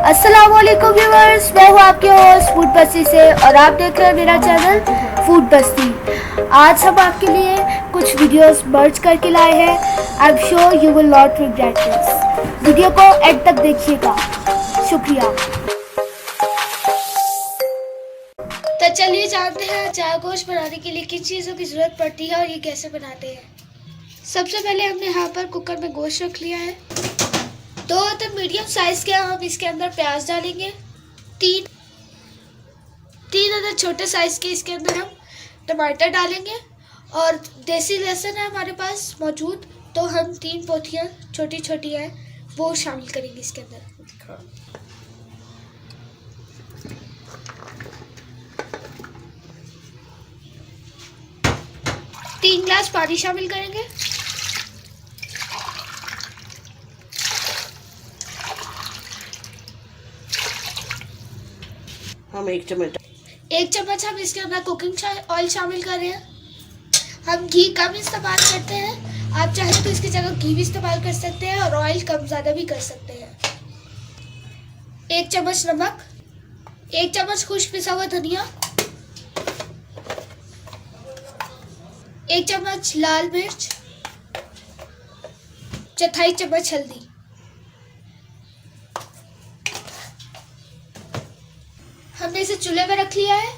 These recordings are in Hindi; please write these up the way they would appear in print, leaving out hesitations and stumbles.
अस्सलामुअलैकुम व्यूअर्स, मैं हूँ आपके होस्ट फूड बस्ती से और आप देख रहे हैं मेरा चैनल फूड बस्ती। आज हम आपके लिए कुछ वीडियोस मर्ज करके लाए हैं। I am sure you will not regret this. Video को एंड तक देखिएगा। शुक्रिया। तो चलिए जानते हैं चाय गोश्त बनाने के लिए किन चीज़ों की ज़रूरत पड़ती है और ये कैसे बनाते हैं। सबसे पहले हमने यहाँ पर कुकर में गोश्त रख लिया है। 2 अदद मीडियम साइज के हम इसके अंदर प्याज डालेंगे। 3 अदद छोटे साइज के इसके अंदर हम टमाटर डालेंगे और देसी लहसुन है हमारे पास मौजूद, तो हम 3 पोथियाँ छोटी छोटी हैं वो शामिल करेंगे इसके अंदर। 3 गिलास पानी शामिल करेंगे। हम 1 चम्मच हम इसके अंदर कुकिंग ऑयल शामिल कर रहे हैं। हम घी कम इस्तेमाल करते हैं, आप चाहें तो इसकी जगह घी भी इस्तेमाल कर सकते हैं और ऑयल कम ज़्यादा भी कर सकते हैं। 1 चम्मच नमक, 1 चम्मच खुश्क पिसा हुआ धनिया, 1 चम्मच लाल मिर्च, 1/4 चम्मच हल्दी। हमने इसे चूल्हे पे रख लिया है।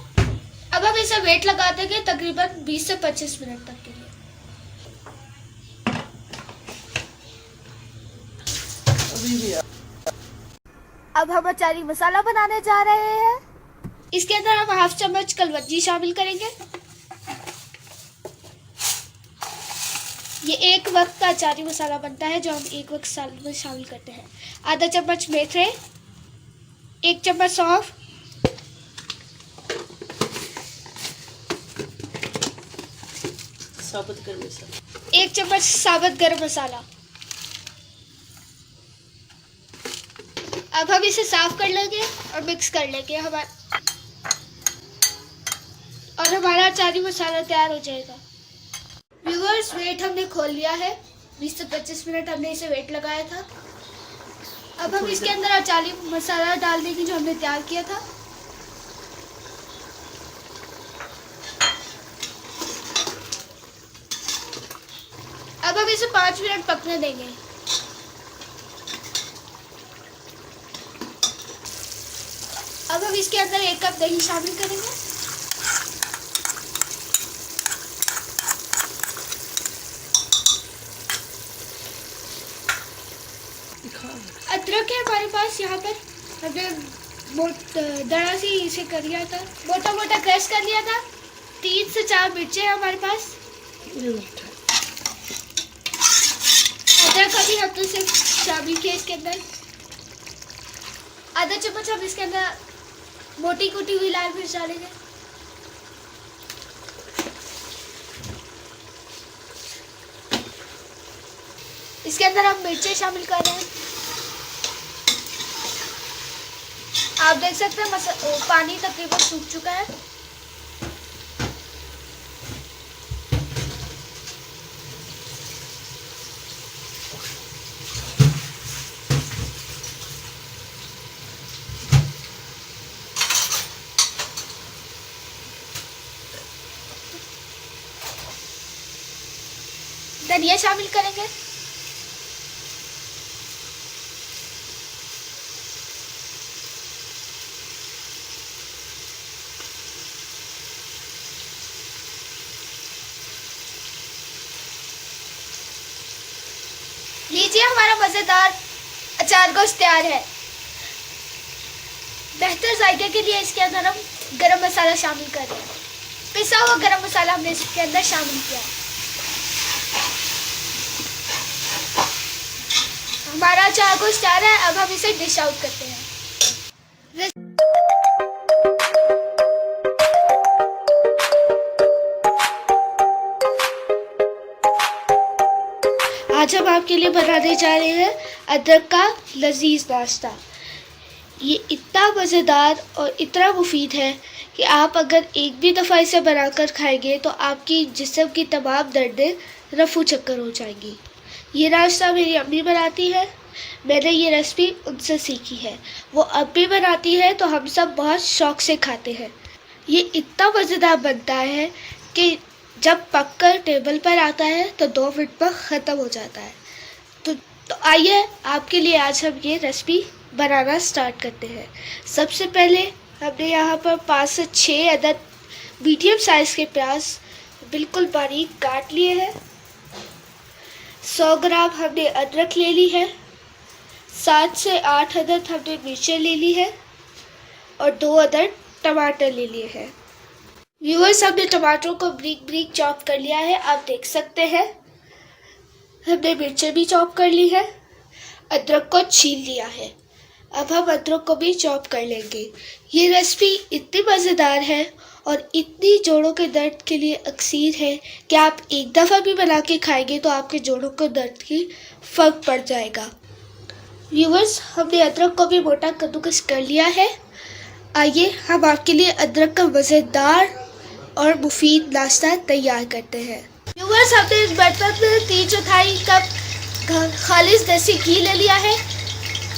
अब हम इसे वेट लगा देंगे तकरीबन 20 से 25 मिनट तक के लिए। अब हम अचारी मसाला बनाने जा रहे हैं। इसके अंदर हम 1/2 चम्मच कलवंजी शामिल करेंगे। ये एक वक्त का अचारी मसाला बनता है जो हम एक वक्त साल में शामिल करते हैं। आधा चम्मच मेथरे, 1 चम्मच सौंफ, 1 चम्मच साबुत गरम मसाला। अब हम इसे साफ कर लेंगे और मिक्स कर लेंगे हमारा अचारी मसाला तैयार हो जाएगा। व्यूअर्स, वेट हमने खोल लिया है। 20 से 25 मिनट हमने इसे वेट लगाया था। अब हम इसके अंदर अचारी मसाला डाल देंगे जो हमने तैयार किया था। अब हम इसे 5 मिनट पकने देंगे। अब हम इसके अंदर 1 कप दही शामिल करेंगे। अदरक है हमारे पास, यहाँ पर हमने दड़ा से इसे कर लिया था, मोटा मोटा क्रश कर लिया था। 3 से 4 मिर्चें हैं हमारे पास। अदरक अभी हमने सिर्फ शामिल किया इसके अंदर। आधा चम्मच हम इसके अंदर मोटी कुटी हुई लाल मिर्च डालेंगे। इसके अंदर हम मिर्चें शामिल कर रहे हैं। आप देख सकते हैं पानी तकरीबन सूख चुका है। धनिया शामिल करेंगे। लीजिए, हमारा मज़ेदार अचार गोश्त तैयार है। बेहतर जायके के लिए इसके अंदर हम गरम मसाला शामिल कर रहे हैं। पिसा हुआ गरम मसाला हमने इसके अंदर शामिल किया। हमारा अचार गोश्त तैयार है। अब हम इसे डिश आउट करते हैं। आज हम आपके लिए बनाने जा रहे हैं अदरक का लजीज नाश्ता। ये इतना मज़ेदार और इतना मुफीद है कि आप अगर एक भी दफ़ा इसे बनाकर खाएंगे तो आपकी जिस्म की तमाम दर्दें रफू चक्कर हो जाएंगी। ये नाश्ता मेरी अम्मी बनाती है मैंने ये रेसिपी उनसे सीखी है। वो अब भी बनाती है तो हम सब बहुत शौक से खाते हैं। ये इतना मज़ेदार बनता है कि जब पककर टेबल पर आता है तो 2 मिनट में ख़त्म हो जाता है। तो आइए आपके लिए आज हम ये रेसिपी बनाना स्टार्ट करते हैं। सबसे पहले हमने यहाँ पर 5 से 6 अदद मीडियम साइज़ के प्याज बिल्कुल बारीक काट लिए हैं। 100 ग्राम हमने अदरक ले ली है। 7 से 8 अदद हमने मिर्चें ले ली है और 2 अदद टमाटर ले लिए हैं। व्यूअर्स, हमने टमाटरों को ब्रीक ब्रीक चॉप कर लिया है, आप देख सकते हैं। हमने मिर्चें भी चॉप कर ली है, अदरक को छील लिया है। अब हम अदरक को भी चॉप कर लेंगे। ये रेसिपी इतनी मज़ेदार है और इतनी जोड़ों के दर्द के लिए अक्सीर है कि आप एक दफ़ा भी बना के खाएंगे तो आपके जोड़ों के दर्द की फ़र्क पड़ जाएगा। व्यूअर्स, हमने अदरक को भी मोटा कद्दूकस कर लिया है। आइए हम आपके लिए अदरक का मज़ेदार और मुफीद नाश्ता तैयार करते हैं। व्यूअर्स, हमने इस बर्तन में 3/4 कप खालिस देसी घी ले लिया है।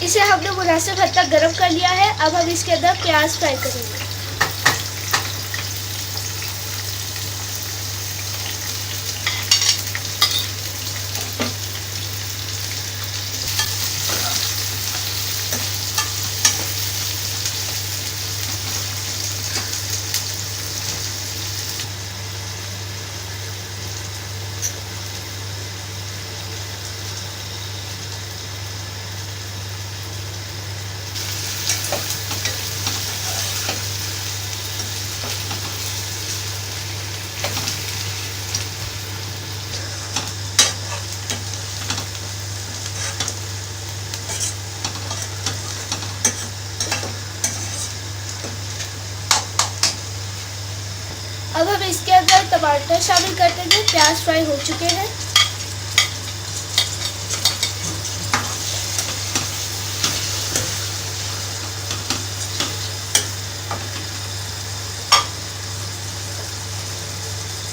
इसे हमने मुनासिब हद तक गर्म कर लिया है। अब हम इसके अंदर प्याज फ्राई करेंगे। अब हम इसके अंदर टमाटर शामिल कर देंगे। प्याज फ्राई हो चुके हैं।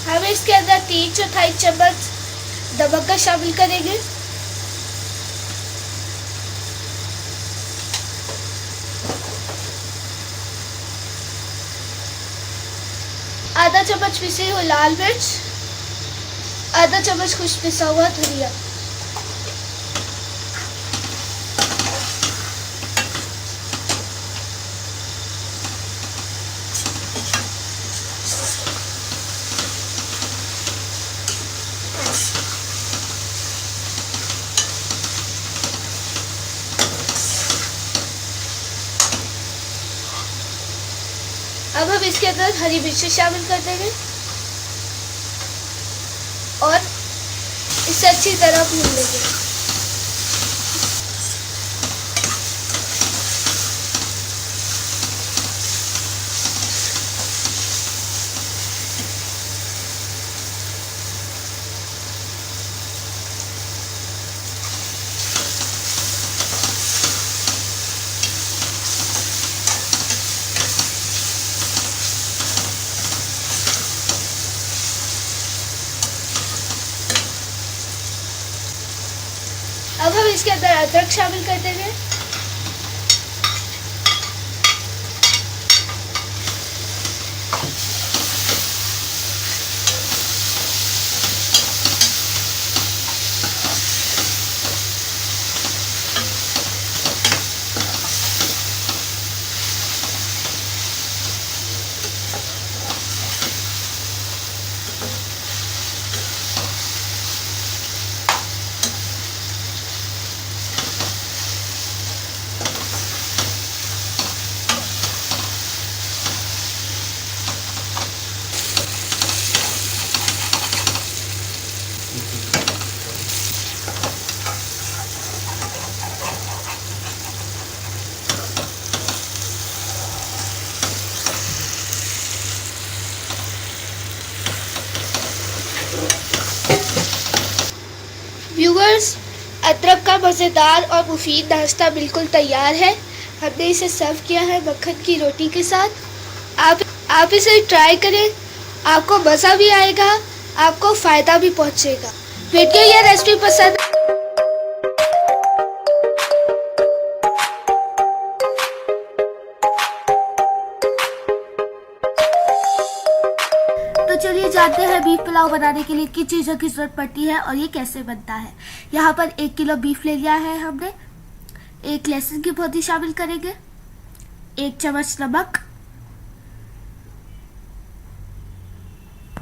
हम इसके अंदर 3/4 चम्मच नमक का शामिल करेंगे। आधा चम्मच पिसी हुई लाल मिर्च, आधा चम्मच खुश पिसा हुआ धनिया। अब हम इसके अंदर हरी मिर्ची शामिल कर देंगे और इसे अच्छी तरह भून लेंगे। अब हम इसके अंदर अदरक शामिल कर देंगे। व्यूअर्स, अदरक का मज़ेदार और मुफीद नाश्ता बिल्कुल तैयार है। हमने इसे सर्व किया है मक्खन की रोटी के साथ। आप इसे ट्राई करें, आपको मज़ा भी आएगा, आपको फ़ायदा भी पहुंचेगा। वीडियो या रेसिपी पसंद जानते हैं बीफ पुलाव बनाने के लिए किन चीज़ों की जरूरत पड़ती है और ये कैसे बनता है। यहाँ पर 1 किलो बीफ ले लिया है हमने। 1 लहसुन की पौधी शामिल करेंगे, 1 चम्मच नमक,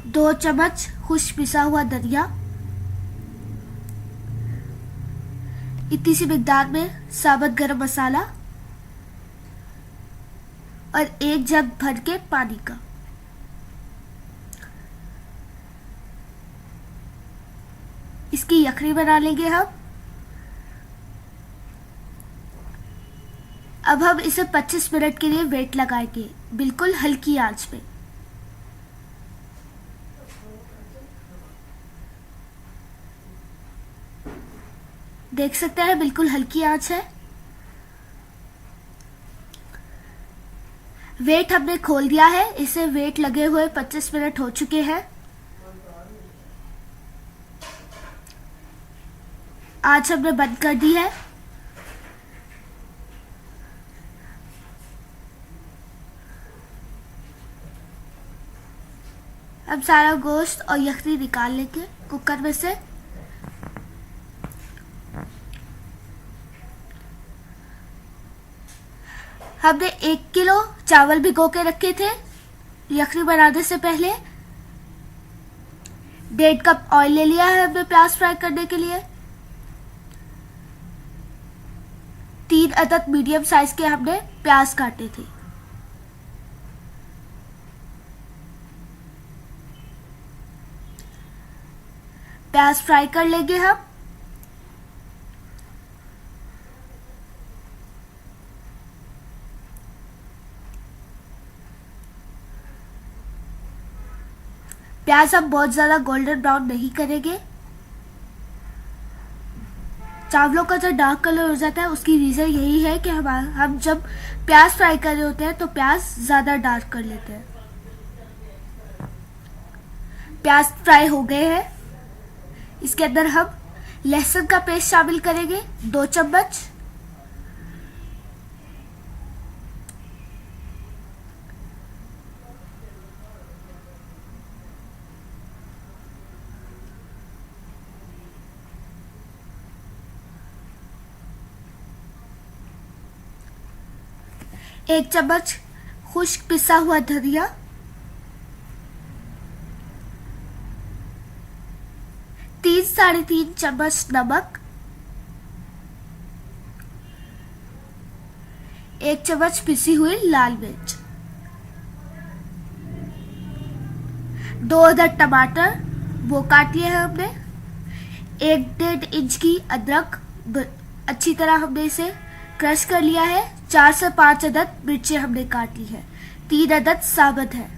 2 चम्मच खुश्क पिसा हुआ धनिया, इतनी सी मिकदार में साबुत गरम मसाला और 1 जग भर के पानी का। इसकी यखनी बना लेंगे हम। अब हम इसे 25 मिनट के लिए वेट लगाएंगे, बिल्कुल हल्की आंच पे। देख सकते हैं बिल्कुल हल्की आंच है। वेट हमने खोल दिया है, इसे वेट लगे हुए 25 मिनट हो चुके हैं। आंच हमने बंद कर दी है। अब सारा गोश्त और यखनी निकाल लेंगे कुकर में से। हमने 1 किलो चावल भिगो के रखे थे यखनी बनाने से पहले। 1.5 कप ऑयल ले लिया है हमने प्याज फ्राई करने के लिए। 3 अदद मीडियम साइज के हमने प्याज काटे थे। प्याज फ्राई कर लेंगे हम। प्याज हम बहुत ज्यादा गोल्डन ब्राउन नहीं करेंगे। चावलों का जो डार्क कलर हो जाता है उसकी रीजन यही है कि हम जब प्याज फ्राई कर रहे होते हैं तो प्याज ज्यादा डार्क कर लेते हैं। प्याज फ्राई हो गए हैं। इसके अंदर हम लहसुन का पेस्ट शामिल करेंगे, 2 चम्मच। एक चम्मच खुश्क पिसा हुआ धनिया, 3-3.5 चम्मच नमक, 1 चम्मच पिसी हुई लाल मिर्च, 2 अदद टमाटर वो काट लिए हैं हमने, 1-1.5 इंच की अदरक अच्छी तरह हमने इसे क्रश कर लिया है। 4 से 5 अदद मिर्चें हमने काट ली है, 3 अदद साबुत है।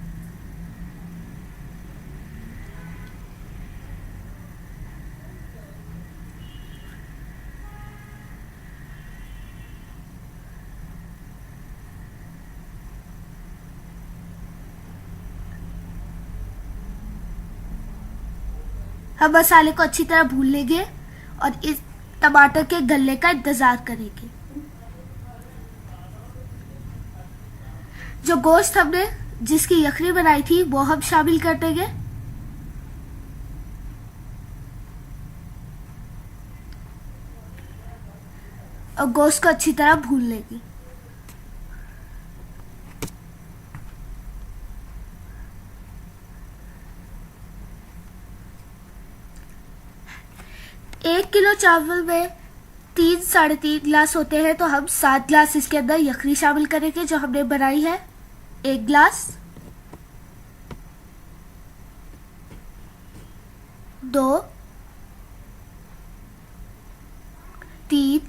हम मसाले को अच्छी तरह भून लेंगे और इस टमाटर के गलने का इंतजार करेंगे। जो गोश्त हमने जिसकी यखनी बनाई थी वो हम शामिल कर देंगे। और गोश्त को अच्छी तरह भून लेंगे। एक किलो चावल में 3-3.5 गिलास होते हैं, तो हम 7 गिलास इसके अंदर यखनी शामिल करेंगे जो हमने बनाई है। 1 गिलास, 2, 3,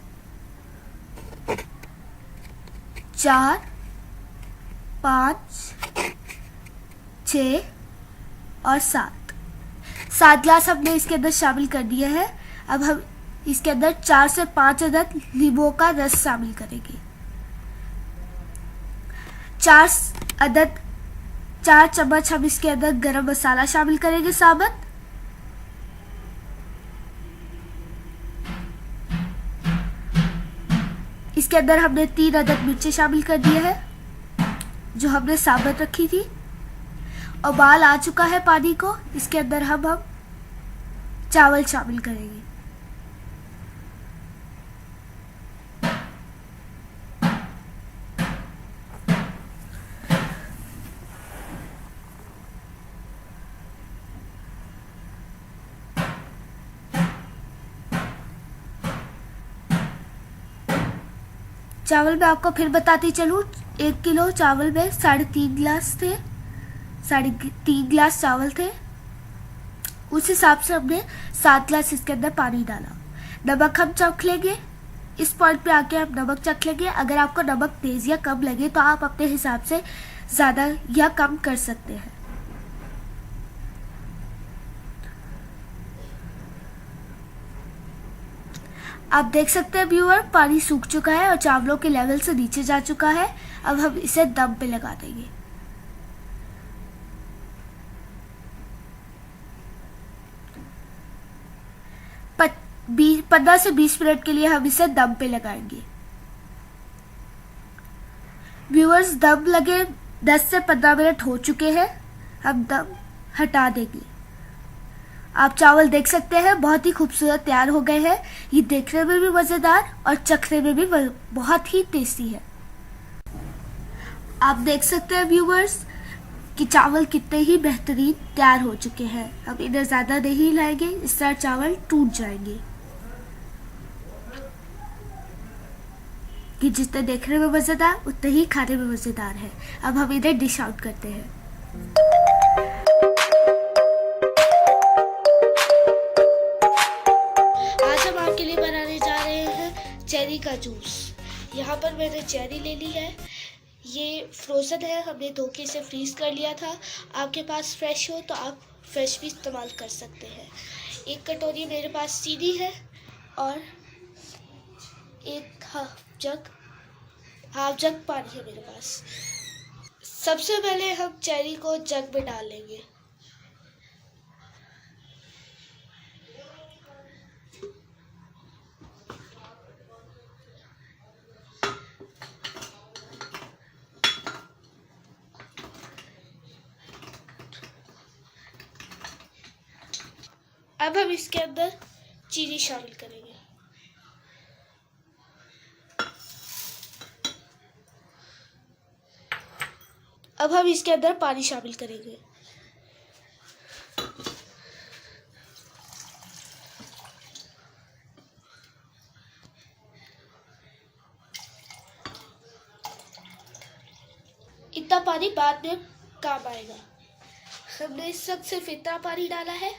4, 5, 6 और 7 गिलास हमने इसके अंदर शामिल कर दिए हैं। अब हम इसके अंदर 4 से 5 अदद नींबू का रस शामिल करेंगे। 4 चम्मच हम इसके अंदर गरम मसाला शामिल करेंगे साबुत। इसके अंदर हमने 3 अदद मिर्ची शामिल कर दिए हैं जो हमने साबुत रखी थी, उबाल आ चुका है पानी को, इसके अंदर हम चावल शामिल करेंगे। चावल मैं आपको फिर बताती चलूँ, 1 किलो चावल में 3.5 गिलास थे, 3.5 गिलास चावल थे। उस हिसाब से हमने 7 गिलास इसके अंदर पानी डाला। नमक हम चख लेंगे, इस पॉइंट पे आके आप नमक चख लेंगे। अगर आपको नमक तेज या कम लगे तो आप अपने हिसाब से ज़्यादा या कम कर सकते हैं। आप देख सकते हैं व्यूअर, पानी सूख चुका है और चावलों के लेवल से नीचे जा चुका है। अब हम इसे दम पे लगा देंगे। 15 से 20 मिनट के लिए हम इसे दम पे लगाएंगे। व्यूअर्स, दम लगे 10 से 15 मिनट हो चुके हैं। हम दम हटा देंगे। आप चावल देख सकते हैं, बहुत ही खूबसूरत तैयार हो गए हैं। ये देखने में भी मज़ेदार और चखने में भी बहुत ही टेस्टी है। आप देख सकते हैं व्यूअर्स कि चावल कितने ही बेहतरीन तैयार हो चुके हैं। अब इन्हें ज़्यादा नहीं हिलाएंगे, इस तरह चावल टूट जाएंगे। कि जितने देखने में मज़ेदार उतने ही खाने में मज़ेदार है। अब हम इन्हें डिश आउट करते हैं। आज हम आपके लिए बनाने जा रहे हैं चेरी का जूस। यहाँ पर मैंने चेरी ले ली है, ये फ्रोज़न है, हमने धो के इसे फ्रीज़ कर लिया था। आपके पास फ्रेश हो तो आप फ्रेश भी इस्तेमाल कर सकते हैं। 1 कटोरी मेरे पास चीनी है और 1 हाफ जग पानी है मेरे पास। सबसे पहले हम चेरी को जग में डाल लेंगे। अब हम इसके अंदर चीनी शामिल करेंगे। अब हम इसके अंदर पानी शामिल करेंगे। इतना पानी बाद में काम आएगा। हमने इस वक्त सिर्फ इतना पानी डाला है।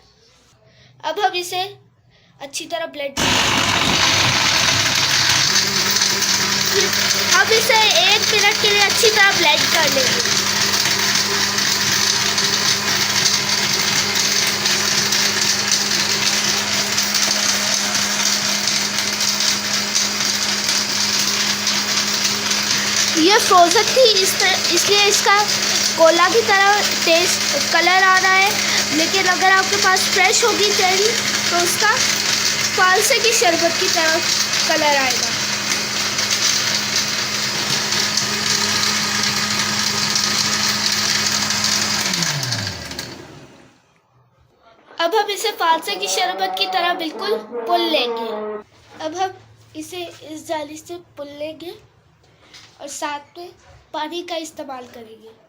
अब हम इसे अच्छी तरह ब्लेंड हम इसे 1 मिनट के लिए अच्छी तरह ब्लेंड कर लेंगे। ये फ्रोज़न थी, इसलिए इसका कोला की तरह टेस्ट कलर आ रहा है। लेकिन अगर आपके पास फ्रेश होगी चेरी तो उसका फालसे की शरबत की तरह कलर आएगा। अब हम इसे फालसे की शरबत की तरह बिल्कुल पुल लेंगे। अब हम इसे इस जाली से पुल लेंगे और साथ में पानी का इस्तेमाल करेंगे।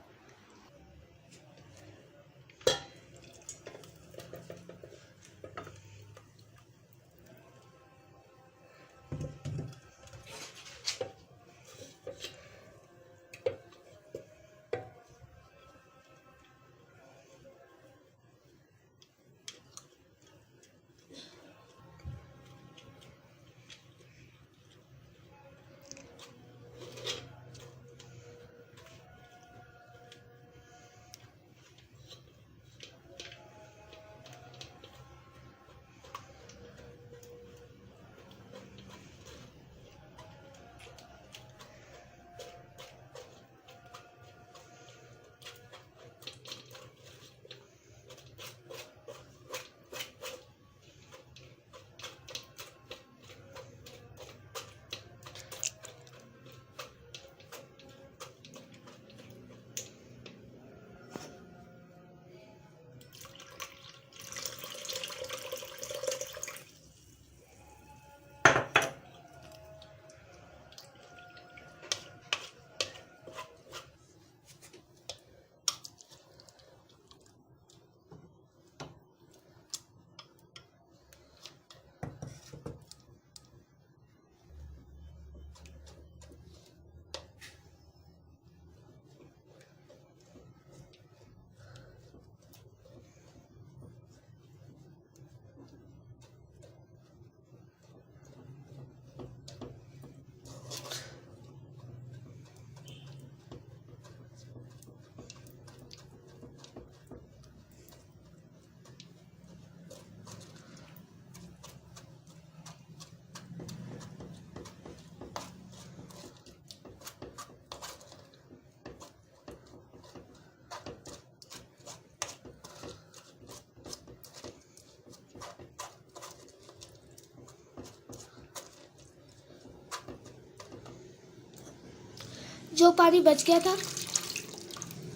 जो पानी बच गया था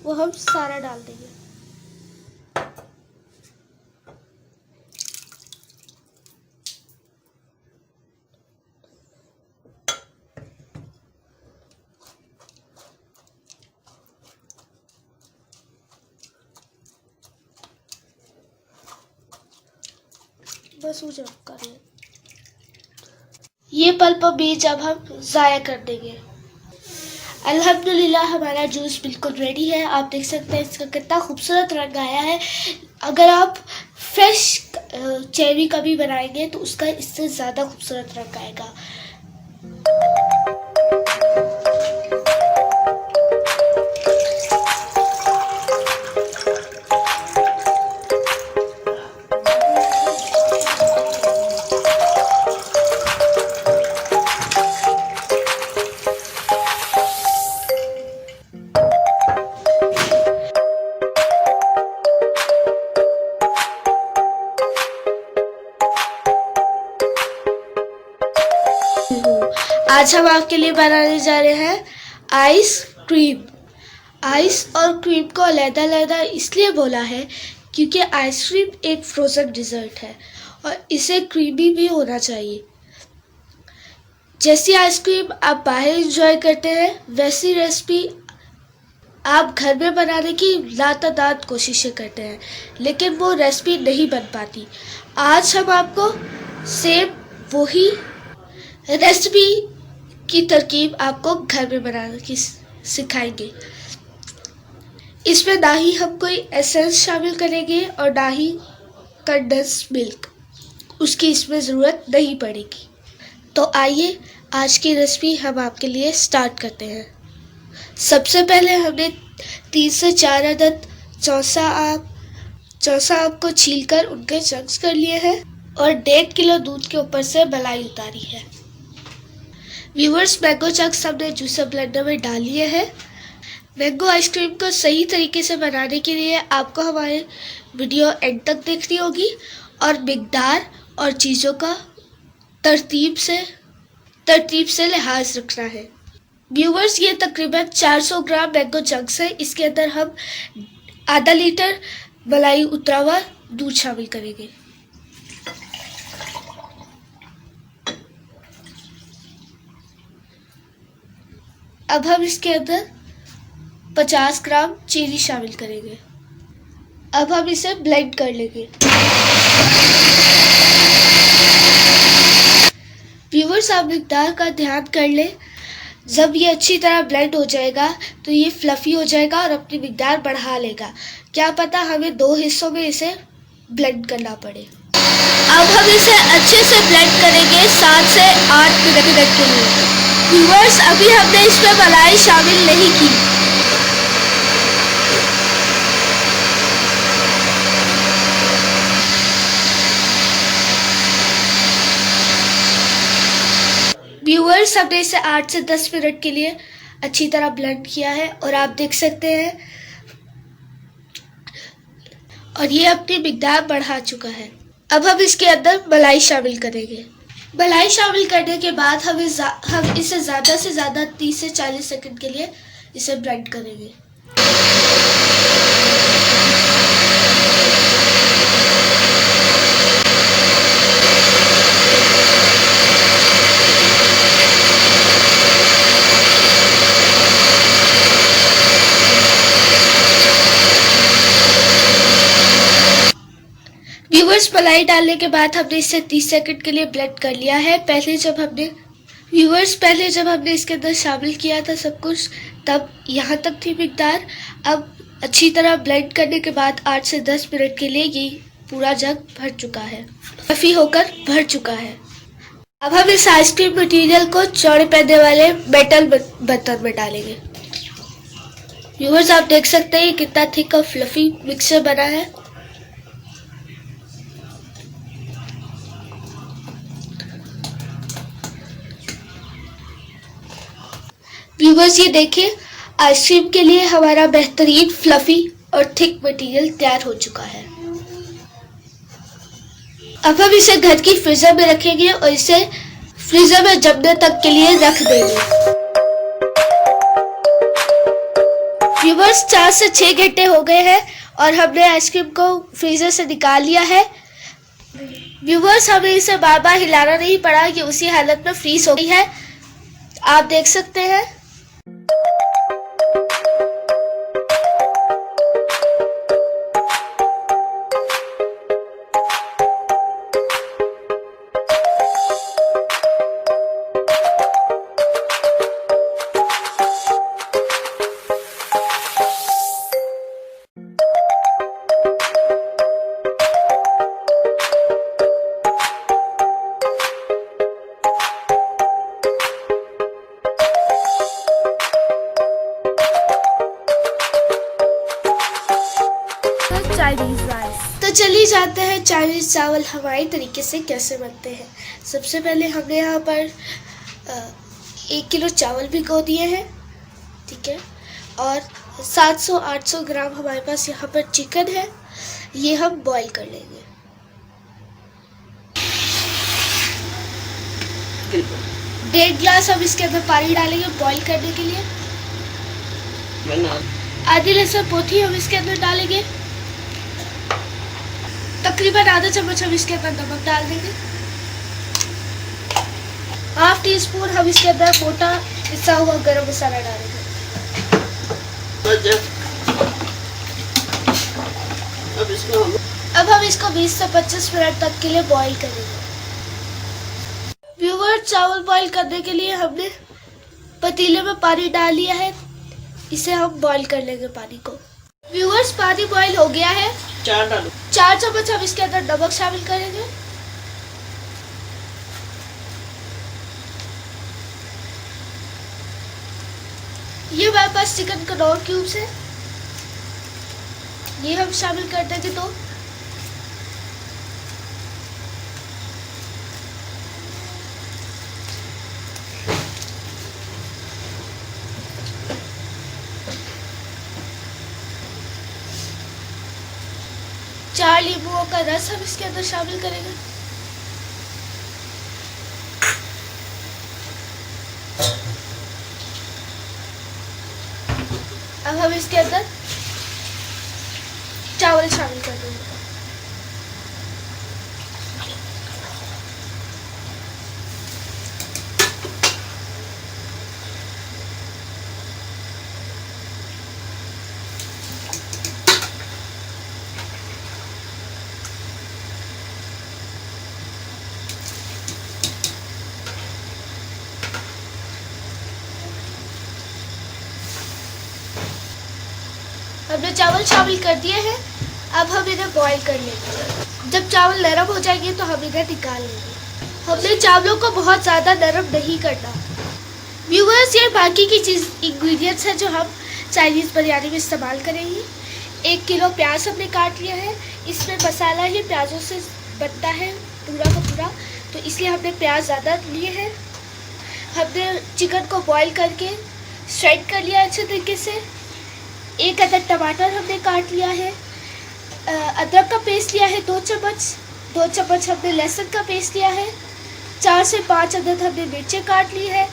वो हम सारा डाल देंगे। बस हो जाएगा। ये पल्प बीज अब हम ज़ाया कर देंगे। अल्हम्दुलिल्लाह हमारा जूस बिल्कुल रेडी है। आप देख सकते हैं इसका कितना खूबसूरत रंग आया है। अगर आप फ्रेश चेरी का भी बनाएंगे तो उसका इससे ज़्यादा खूबसूरत रंग आएगा। आज हम आपके लिए बनाने जा रहे हैं आइस क्रीम। आइस और क्रीम को अलग-अलग इसलिए बोला है क्योंकि आइसक्रीम एक फ्रोज़न डिज़र्ट है और इसे क्रीमी भी होना चाहिए। जैसी आइसक्रीम आप बाहर एंजॉय करते हैं वैसी रेसिपी आप घर में बनाने की लातादात कोशिशें करते हैं, लेकिन वो रेसिपी नहीं बन पाती। आज हम आपको सेम वही रेसिपी की तरकीब आपको घर में बनाने की सिखाएंगे। इसमें ना ही हम कोई एसेंस शामिल करेंगे और ना ही कंडेंस मिल्क, उसकी इसमें ज़रूरत नहीं पड़ेगी। तो आइए आज की रेसिपी हम आपके लिए स्टार्ट करते हैं। सबसे पहले हमने 3 से 4 अदद चौसा आम को छीलकर उनके चंक्स कर लिए हैं और 1.5 किलो दूध के ऊपर से मलाई उतारी है। व्यूअर्स, मैंगो चंक्स हमने जूसर ब्लेंडर में डाल लिए हैं। मैंगो आइसक्रीम को सही तरीके से बनाने के लिए आपको हमारे वीडियो एंड तक देखनी होगी और मिकदार और चीज़ों का तरतीब से लिहाज रखना है। व्यूअर्स, ये तकरीबन 400 ग्राम मैंगो चंक्स है। इसके अंदर हम आधा लीटर मलाई उतरा हुआ दूध शामिल करेंगे। अब हम इसके अंदर 50 ग्राम चीनी शामिल करेंगे। अब हम इसे ब्लेंड कर लेंगे। व्यूअर्स, आप मिकदार का ध्यान कर लें। जब ये अच्छी तरह ब्लेंड हो जाएगा तो ये फ्लफ़ी हो जाएगा और अपनी मिकदार बढ़ा लेगा। क्या पता हमें 2 हिस्सों में इसे ब्लेंड करना पड़े। अब हम इसे अच्छे से ब्लेंड करेंगे 7 से 8 मिनट के लिए। व्यूअर्स, अभी हमने इसमें मलाई शामिल नहीं की। व्यूअर्स, हमने इसे 8 से 10 मिनट के लिए अच्छी तरह ब्लेंड किया है और आप देख सकते हैं और ये अपनी मिकदार बढ़ा चुका है। अब हम इसके अंदर मलाई शामिल करेंगे। मलाई शामिल करने के बाद हम इसे ज़्यादा से ज़्यादा 30 से 40 सेकंड के लिए इसे ब्लेंड करेंगे। व्यूअर्स, मलाई डालने के बाद हमने इसे 30 सेकंड के लिए ब्लेंड कर लिया है। पहले जब हमने इसके अंदर शामिल किया था सब कुछ, तब यहाँ तक थी मिकदार। अब अच्छी तरह ब्लेंड करने के बाद 8 से 10 मिनट के लिए ये पूरा जग भर चुका है, काफ़ी होकर भर चुका है। अब हम इस आइसक्रीम मटेरियल को चौड़े पैदे वाले मेटल बर्तन में डालेंगे। व्यूअर्स, आप देख सकते हैं कितना थिक और फ्लफी मिक्सचर बना है। व्यूअर्स, ये देखिए आइसक्रीम के लिए हमारा बेहतरीन फ्लफी और थिक मटेरियल तैयार हो चुका है। अब हम इसे घर की फ्रीजर में रखेंगे और इसे फ्रीजर में जमने तक के लिए रख देंगे। व्यूवर्स 4 से 6 घंटे हो गए हैं और हमने आइसक्रीम को फ्रीजर से निकाल लिया है। व्यूवर्स हमें इसे बार बार हिलाना नहीं पड़ा, ये उसी हालत में फ्रीज हो गई है, आप देख सकते हैं। Chinese rice. तो चलिए जानते हैं चाइनीज चावल हमारे तरीके से कैसे बनते हैं। सबसे पहले हमने यहाँ पर 1 किलो चावल भिगो दिए हैं, ठीक है, और 700-800 ग्राम हमारे पास यहाँ पर चिकन है, ये हम बॉईल कर लेंगे। डेढ़ गिलास हम इसके अंदर पानी डालेंगे बॉईल करने के लिए। आधी लहसुन पोथी हम इसके अंदर डालेंगे। तकरीबन आधा चम्मच हम इसके अंदर नमक डाल देंगे। हाफ टी स्पून हम इसके अंदर मोटा पिसा हुआ गरम मसाला डालेंगे। अब हम इसको 20 से 25 मिनट तक के लिए बॉईल करेंगे। व्यूअर चावल बॉईल करने के लिए हमने पतीले में पानी डाल लिया है, इसे हम बॉईल कर लेंगे पानी को। व्यूअर्स पानी बॉईल हो गया है, 4 चम्मच हम इसके अंदर नमक शामिल करेंगे। ये हमारे पास चिकन कनौर क्यूब्स है, ये हम शामिल कर देंगे। तो चार नींबुओं का रस हम इसके अंदर शामिल करेंगे। अब हम इसके अंदर चावल शामिल कर देंगे। हमने चावल शामिल कर दिए हैं, अब हम इन्हें बॉईल कर लेंगे। जब चावल नरम हो जाएंगे तो हम इन्हें निकाल लेंगे। हमने चावलों को बहुत ज़्यादा नरम नहीं करना। व्यूअर्स ये बाकी की चीज़ इंग्रेडिएंट्स हैं जो हम चाइनीज़ बिरयानी में इस्तेमाल करेंगे। 1 किलो प्याज हमने काट लिया है, इसमें मसाला ही प्याज़ों से बनता है पूरा का पूरा, तो इसलिए हमने प्याज ज़्यादा लिए हैं। हमने चिकन को बॉईल करके श्रेड कर लिया अच्छे तरीके से। 1 अदद टमाटर हमने काट लिया है। अदरक का पेस्ट लिया है 2 चम्मच। 2 चम्मच हमने लहसुन का पेस्ट लिया है। 4 से 5 अदद हमने मिर्चें काट ली है।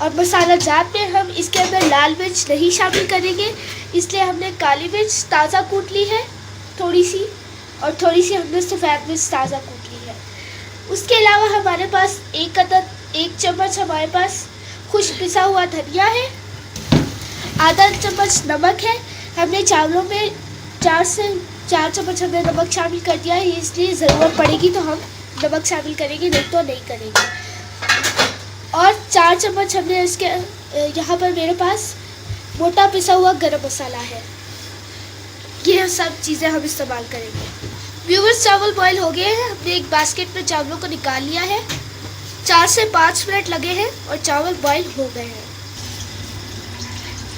और मसाला जार में हम इसके अंदर लाल मिर्च नहीं शामिल करेंगे, इसलिए हमने काली मिर्च ताज़ा कूट ली है थोड़ी सी, और थोड़ी सी हमने सफ़ेद मिर्च ताज़ा कूट ली है। उसके अलावा हमारे पास 1 चम्मच हमारे पास खुश्क पिसा हुआ धनिया है। आधा चम्मच नमक है। हमने चावलों में 4 चम्मच हमने नमक शामिल कर दिया है, इसलिए ज़रूरत पड़ेगी तो हम नमक शामिल करेंगे, नहीं तो नहीं करेंगे। और 4 चम्मच हमने इसके यहाँ पर मेरे पास मोटा पिसा हुआ गरम मसाला है। ये सब चीज़ें हम इस्तेमाल करेंगे। व्यूअर्स चावल बॉईल हो गए हैं, हमने एक बास्केट में चावलों को निकाल लिया है। 4 से 5 मिनट लगे हैं और चावल बॉईल हो गए हैं।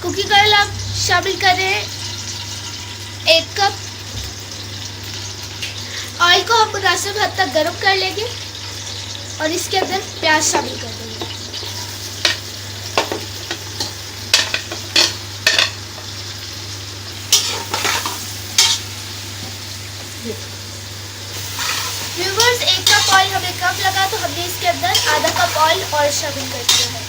कुकिंग ऑयल आप शामिल कर रहे हैं 1 कप। ऑयल को हम मुनासिब हद तक गर्म कर लेंगे और इसके अंदर प्याज शामिल कर देंगे। व्यूअर्स 1 कप ऑयल हमें कम लगा तो हमने इसके अंदर आधा कप ऑयल और शामिल कर दिया है।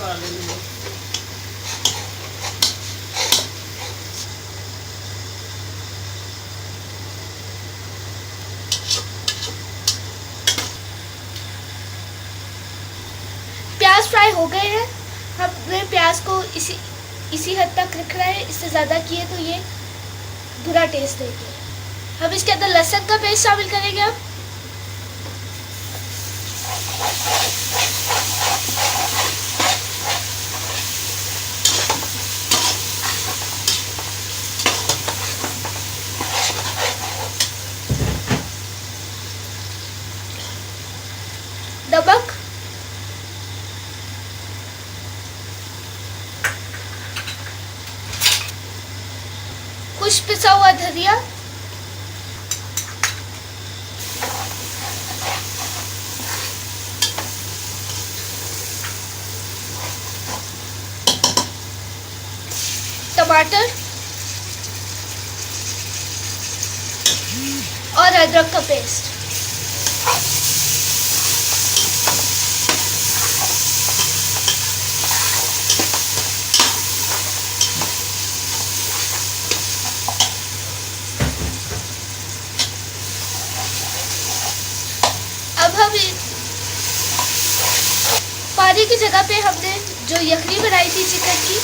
करा लेंगे। प्याज फ्राई हो गए हैं। हमने प्याज को इसी हद तक रखना है, इससे ज़्यादा किए तो ये बुरा टेस्ट देंगे। हम इसके अंदर लहसुन का पेस्ट शामिल करेंगे। अब नमक, कुछ पिसा हुआ धनिया, टमाटर और अदरक का पेस्ट। अब हम पानी की जगह पे हमने जो यखनी बनाई थी चिकन की,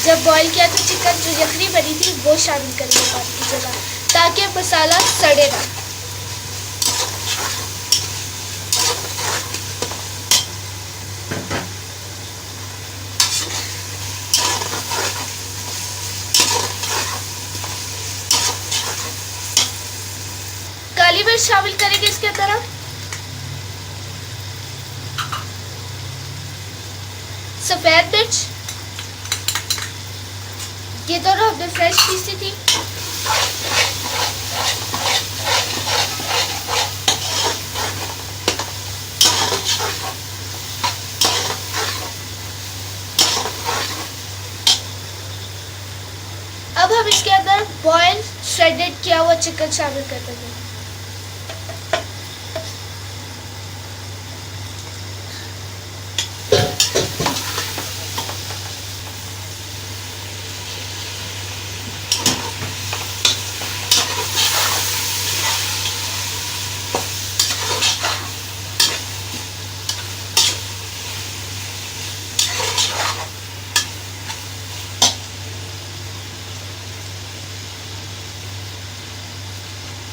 जब बॉईल किया था चिकन, जो यखनी बनी थी वो शामिल करेंगे पानी की जगह, ताकि मसाला सड़े ना। काली मिर्च शामिल करेंगे इसके अंदर हम, सफेद मिर्च, ये दोनों हमने फ्रेश पीसी थी, अब हम इसके अंदर बॉयल श्रेडेड किया हुआ चिकन शामिल कर देंगे।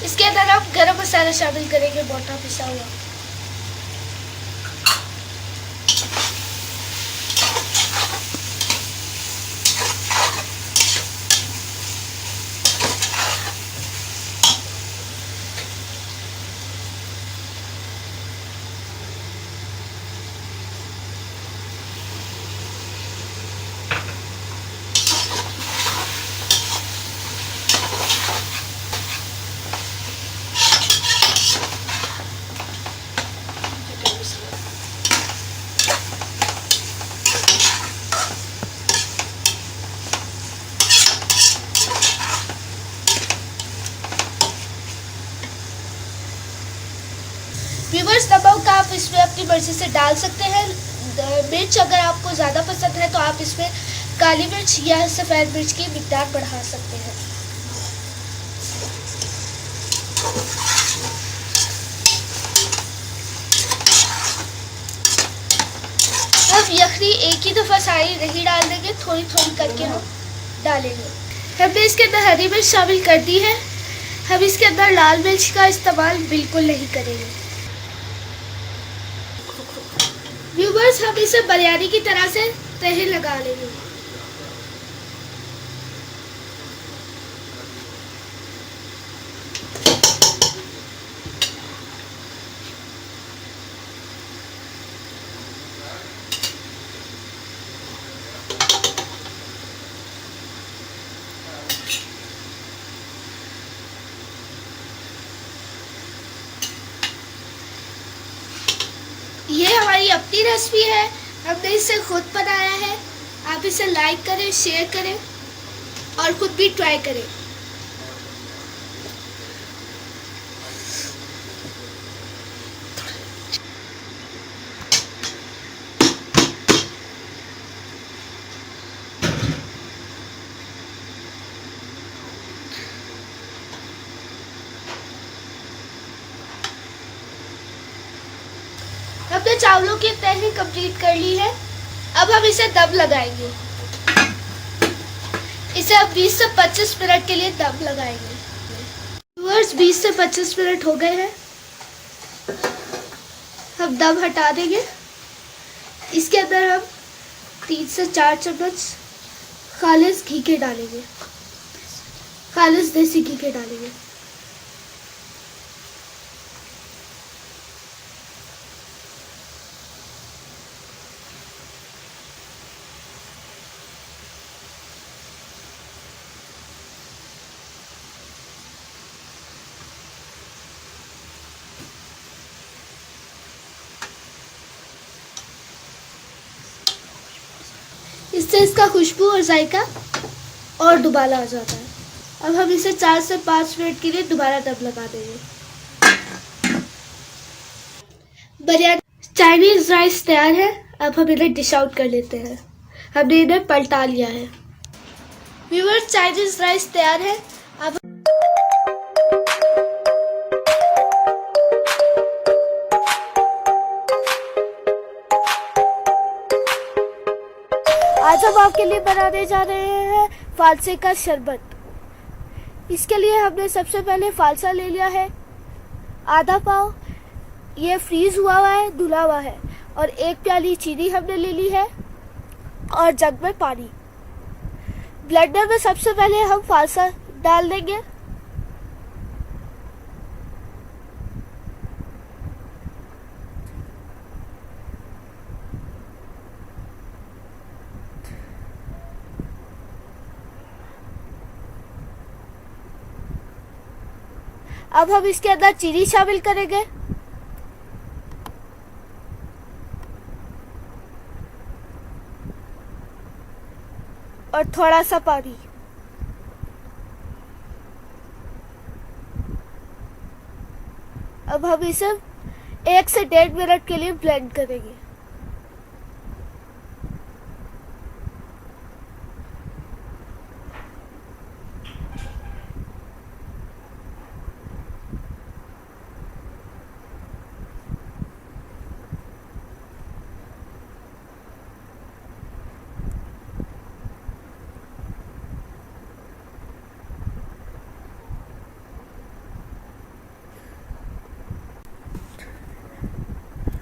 इसके अंदर हम गरम मसाला शामिल करेंगे, मोटा पिसा हुआ। व्यूअर्स, नमक आप इसमें अपनी मर्जी से डाल सकते हैं। मिर्च अगर आपको ज़्यादा पसंद है तो आप इसमें काली मिर्च या सफ़ेद मिर्च की मिकदार बढ़ा सकते हैं। अब यखनी एक ही दफ़ा सारी नहीं डाल देंगे, थोड़ी थोड़ी करके हम डालेंगे। हमने इसके अंदर हरी मिर्च शामिल कर दी है। हम इसके अंदर लाल मिर्च का इस्तेमाल बिल्कुल नहीं करेंगे। व्यूअर्स, हम इसे बिरयानी की तरह से तहे लगा लेंगे। ये हमारी अपनी रेसिपी है, हमने इसे खुद बनाया है। आप इसे लाइक करें, शेयर करें और खुद भी ट्राई करें। हमने चावलों की तैयारी कंप्लीट कर ली है। अब हम इसे दम लगाएंगे। इसे अब 20 से 25 मिनट के लिए दम लगाएंगे। व्यूअर्स 20 से 25 मिनट हो गए हैं। हम दम हटा देंगे। इसके अंदर हम 3 से 4 चम्मच खालिस घी के डालेंगे, खालिस देसी घी के डालेंगे। इससे इसका खुशबू और जायका और दुबारा आ जाता है। अब हम इसे 4 से 5 मिनट के लिए दोबारा दम लगा देंगे। बिरयानी चाइनीज राइस तैयार है। अब हम इन्हें डिश आउट कर लेते हैं। हमने इन्हें पलटा लिया है। व्यूअर्स चाइनीज राइस तैयार है। अब आज हम आपके लिए बनाने जा रहे हैं फालसे का शरबत। इसके लिए हमने सबसे पहले फालसा ले लिया है, आधा पाव। ये फ्रीज हुआ है, धुला हुआ है। और 1 प्याली चीनी हमने ले ली है और जग में पानी। ब्लेंडर में सबसे पहले हम फालसा डाल देंगे। अब हम इसके अंदर चीनी शामिल करेंगे और थोड़ा सा पानी। अब हम इसे 1 से 1.5 मिनट के लिए ब्लेंड करेंगे।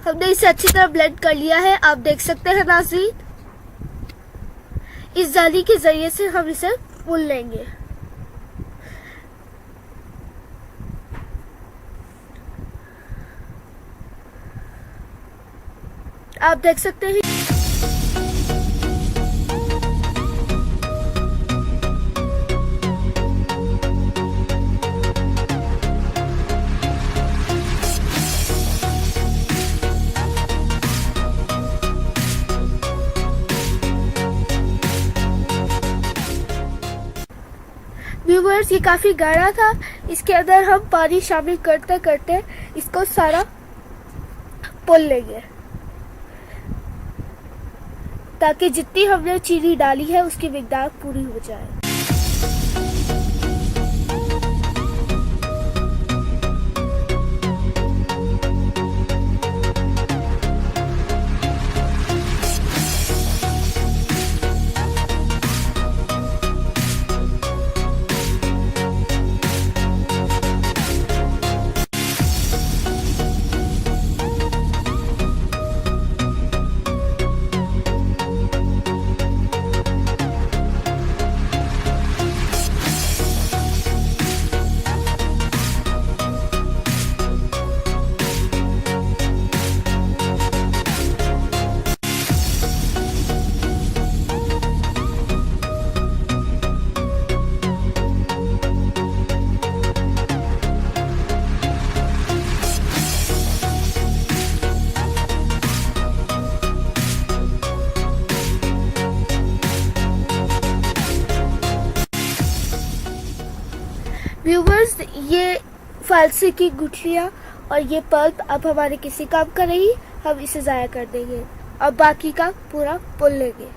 हमने इसे अच्छी तरह ब्लेंड कर लिया है। आप देख सकते हैं नाज़रीन, इस जाली के जरिए से हम इसे भून लेंगे। आप देख सकते हैं व्यूअर्स, ये काफी गाढ़ा था। इसके अंदर हम पानी शामिल करते करते इसको सारा पुल लेंगे ताकि जितनी हमने चीनी डाली है उसकी मिकदार पूरी हो जाए। व्यूवर्स, ये फालसे की गुठलियाँ और ये पल्प अब हमारे किसी काम का नहीं, हम इसे ज़ाया कर देंगे और बाकी का पूरा पुल लेंगे।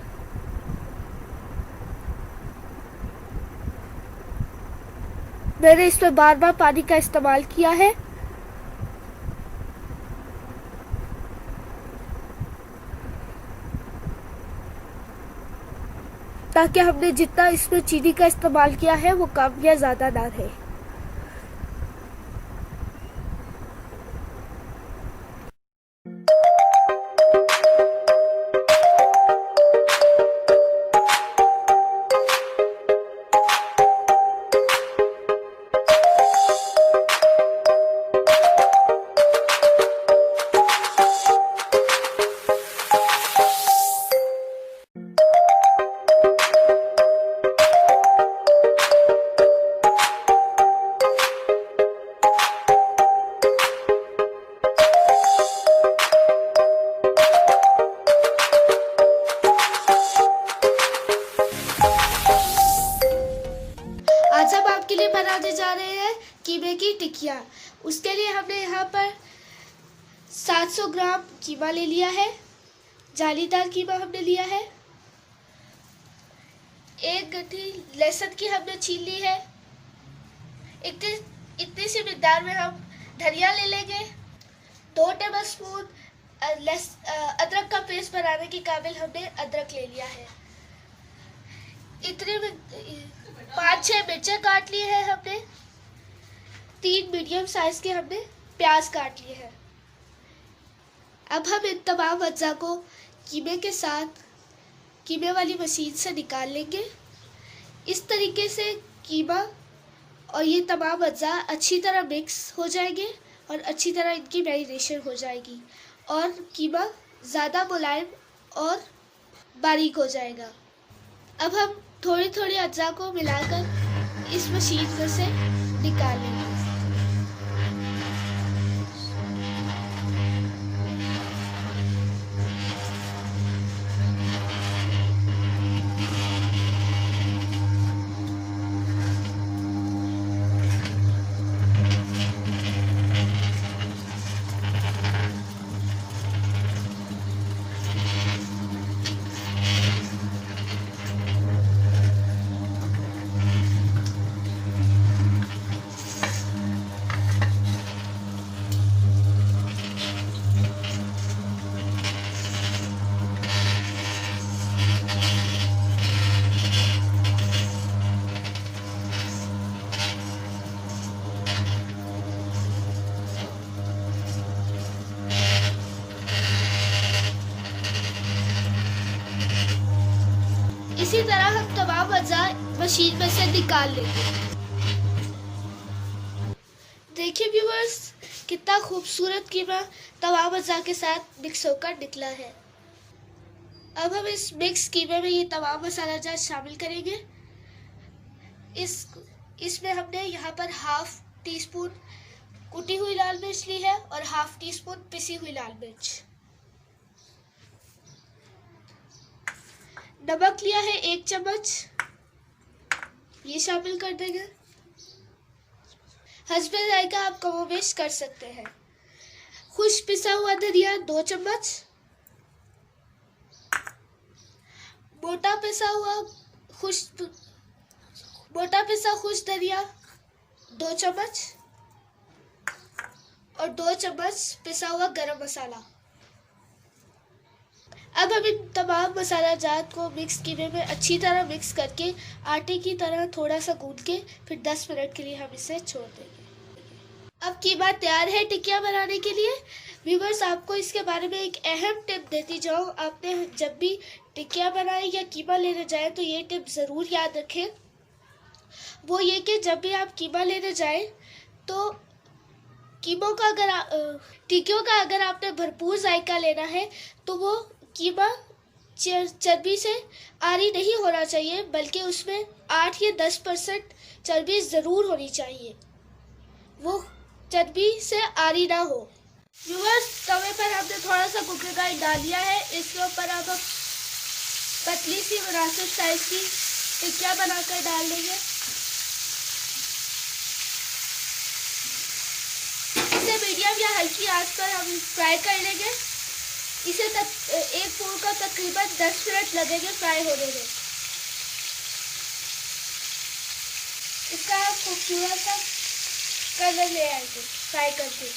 मैंने इसमें बार बार पानी का इस्तेमाल किया है। ताकि हमने जितना इसमें चीनी का इस्तेमाल किया है वो कम या ज़्यादा ना रहे। आज हम आपके लिए बनाने जा रहे हैं कीमे की टिकिया। उसके लिए हमने यहाँ पर 700 ग्राम कीमा ले लिया है। जालीदार कीमा हमने लिया है। एक गड्ढी लहसुन की हमने छील ली है। इतनी सी मिकदार में हम धनिया ले लेंगे। 2 टेबलस्पून अदरक का पेस्ट बनाने के काबिल हमने अदरक ले लिया है। इतने में 5-6 मिर्चें काट लिए हैं हमने। 3 मीडियम साइज के हमने प्याज काट लिए हैं। अब हम इन तमाम अज्जा को कीमे के साथ कीमे वाली मशीन से निकाल लेंगे। इस तरीके से कीमा और ये तमाम अज्जा अच्छी तरह मिक्स हो जाएंगे और अच्छी तरह इनकी मैरिनेशन हो जाएगी और कीमा ज़्यादा मुलायम और बारीक हो जाएगा। अब हम थोड़ी थोड़ी अज्जा को मिलाकर इस मशीन में से निकाल लेंगे। इसी तरह हम तमाम अज्जा मशीन में से निकाल लेंगे। देखिए व्यूअर्स, कितना खूबसूरत कीमा तमाम अज्जा के साथ मिक्स होकर निकला है। अब हम इस मिक्स कीमे में ये तमाम मसाला जात शामिल करेंगे। इसमें हमने यहाँ पर 1/2 टीस्पून कुटी हुई लाल मिर्च ली है और 1/2 टीस्पून पिसी हुई लाल मिर्च। नमक लिया है 1 चम्मच, ये शामिल कर देंगे। हस्बे जायका आप कमोबेश कर सकते हैं। खुश पिसा हुआ धनिया 2 चम्मच, मोटा पिसा खुश धनिया 2 चम्मच और 2 चम्मच पिसा हुआ गरम मसाला। अब हम इन तमाम मसाला जात को मिक्स कीमे में अच्छी तरह मिक्स करके आटे की तरह थोड़ा सा गूंद के फिर 10 मिनट के लिए हम इसे छोड़ देंगे। अब कीमा तैयार है टिकिया बनाने के लिए। व्यूअर्स, आपको इसके बारे में एक अहम टिप देती जाऊँ। आपने जब भी टिकिया बनाए या कीमा लेने जाए तो ये टिप ज़रूर याद रखें। वो ये कि जब भी आप कीमा लेने जाएं तो टिकियों का अगर आपने भरपूर जायका लेना है तो वो कीमा चर्बी से आरी नहीं होना चाहिए, बल्कि उसमें 8 या 10% चर्बी ज़रूर होनी चाहिए। वो चर्बी से आरी ना हो। व्यूअर्स, तवे पर हमने थोड़ा सा कुकिंग ऑयल डाल दिया है। इसके ऊपर अब हम पतली सी मुनासिब साइज की टिकिया बनाकर डाल देंगे। इसे मीडियम या हल्की आंच पर हम फ्राई कर लेंगे। इसे एक पूर का तकरीबन 10 मिनट लगेंगे फ्राई होने में। इसका खूबसूरत सा कलर ले आएंगे फ्राई करके।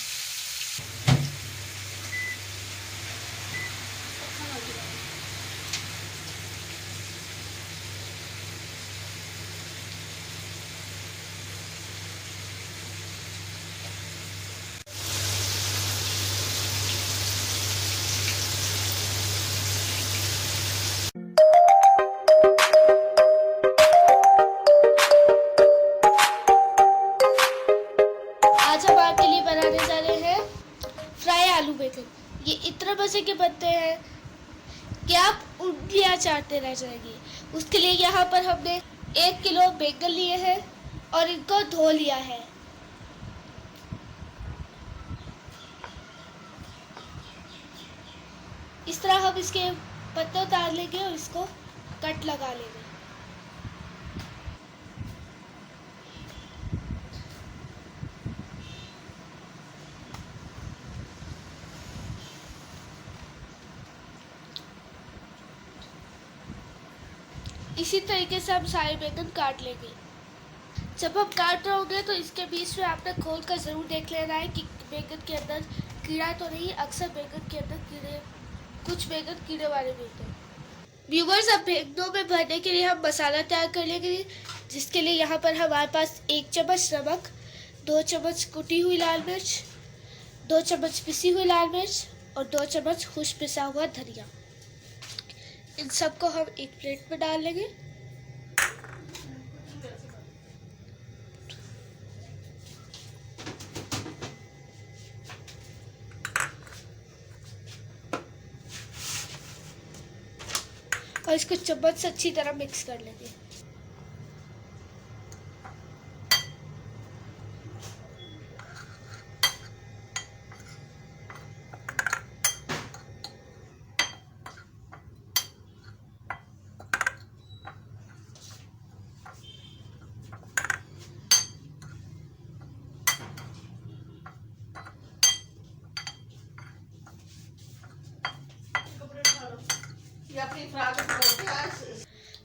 उंगलियां चाटते रह जाएंगी। उसके लिए यहाँ पर हमने 1 किलो बैंगन लिए हैं और इनको धो लिया है। इस तरह हम इसके पत्ते उतार लेंगे और इसको कट लगा लेंगे। इसी तरीके से हम सारे बैंगन काट लेंगे। जब हम काट रहे होंगे तो इसके बीच में आपने खोल कर ज़रूर देख लेना है कि बैंगन के अंदर कीड़ा तो नहीं। अक्सर बैंगन के अंदर कुछ बैंगन कीड़े वाले भी होते हैं। व्यूवर्स, अब बैंगनों में भरने के लिए हम मसाला तैयार कर लेंगे, जिसके लिए यहाँ पर हमारे पास 1 चम्मच नमक, 2 चम्मच कुटी हुई लाल मिर्च, 2 चम्मच पिसी हुई लाल मिर्च और 2 चम्मच खुश पिसा हुआ धनिया। इन सबको हम एक प्लेट में डाल लेंगे। और इसको चम्मच से अच्छी तरह मिक्स कर लेंगे।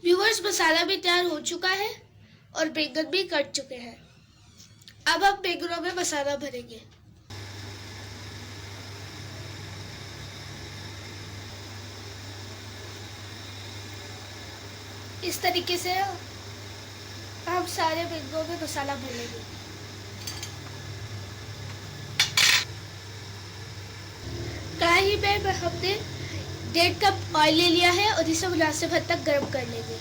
व्यूवर्स, मसाला भी तैयार हो चुका है और बैंगन भी कट चुके हैं। अब हम बैंगनों में मसाला भरेंगे। इस तरीके से हम सारे बैंगनों में मसाला भर लेंगे। कढ़ाई में हमने 1.5 कप ऑयल ले लिया है और इसे मुनासिब हद तक गर्म कर लेंगे।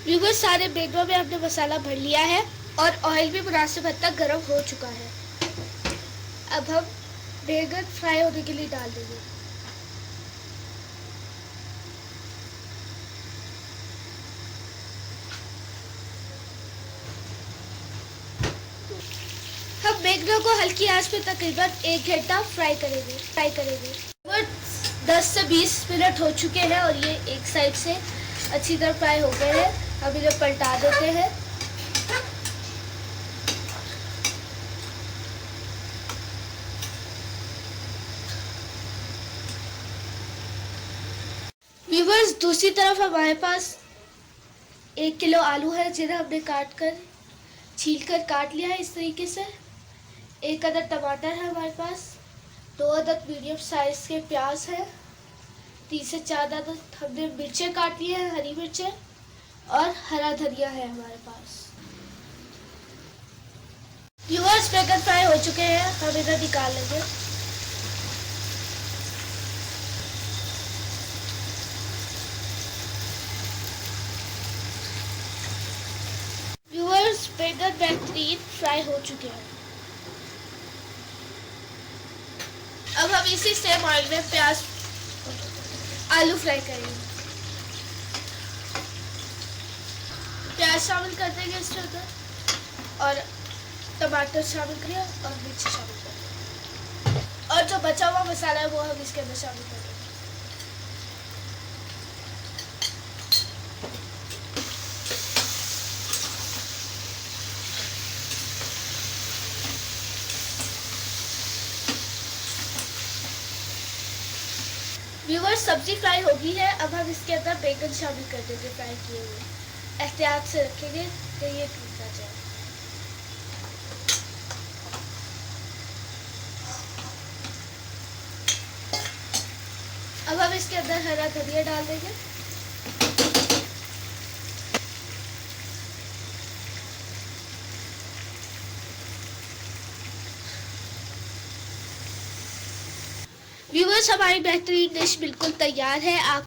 व्यूवर्स, सारे बैंगनों में हमने मसाला भर लिया है और ऑयल भी मुनासिब हद तक गर्म हो चुका है। अब हम बैंगन फ्राई होने के लिए डाल देंगे। हम बैंगनों को हल्की आंच पे तकरीबन 1 घंटा फ्राई करेंगे। 10 से 20 मिनट हो चुके हैं और ये एक साइड से अच्छी तरह फ्राई हो गए हैं। अब इन्हें पलटा देते हैं। व्यूवर्स, दूसरी तरफ हमारे पास 1 किलो आलू है, जिन्हें हमने छील कर काट लिया है इस तरीके से। 1 अदद टमाटर है हमारे पास, 2 अदद मीडियम साइज के प्याज है, 3 से 4 अदद हमने मिर्चें काट ली है, हरी मिर्चें, और हरा धनिया है हमारे पास। व्यूअर्स, बैंगन फ्राई हो चुके हैं, हम इधर निकाल लेंगे। व्यूअर्स, बैंगन बेहतरीन फ्राई हो चुके हैं। अब हम इसी सेम ऑयल में आलू फ्राई करेंगे। प्याज शामिल कर देंगे इसके अंदर और टमाटर शामिल करें और मिर्ची शामिल करें और जो बचा हुआ मसाला है वो हम इसके अंदर शामिल करेंगे। व्यूअर्स, सब्जी फ्राई हो गई है। अब हम इसके अंदर बैंगन शामिल कर देंगे फ्राई किए हुए। एहतियात से रखेंगे कि ये टूट ना जाए। अब हम इसके अंदर हरा धनिया डाल देंगे। व्यूअर्स, हमारी बेहतरीन डिश बिल्कुल तैयार है। आप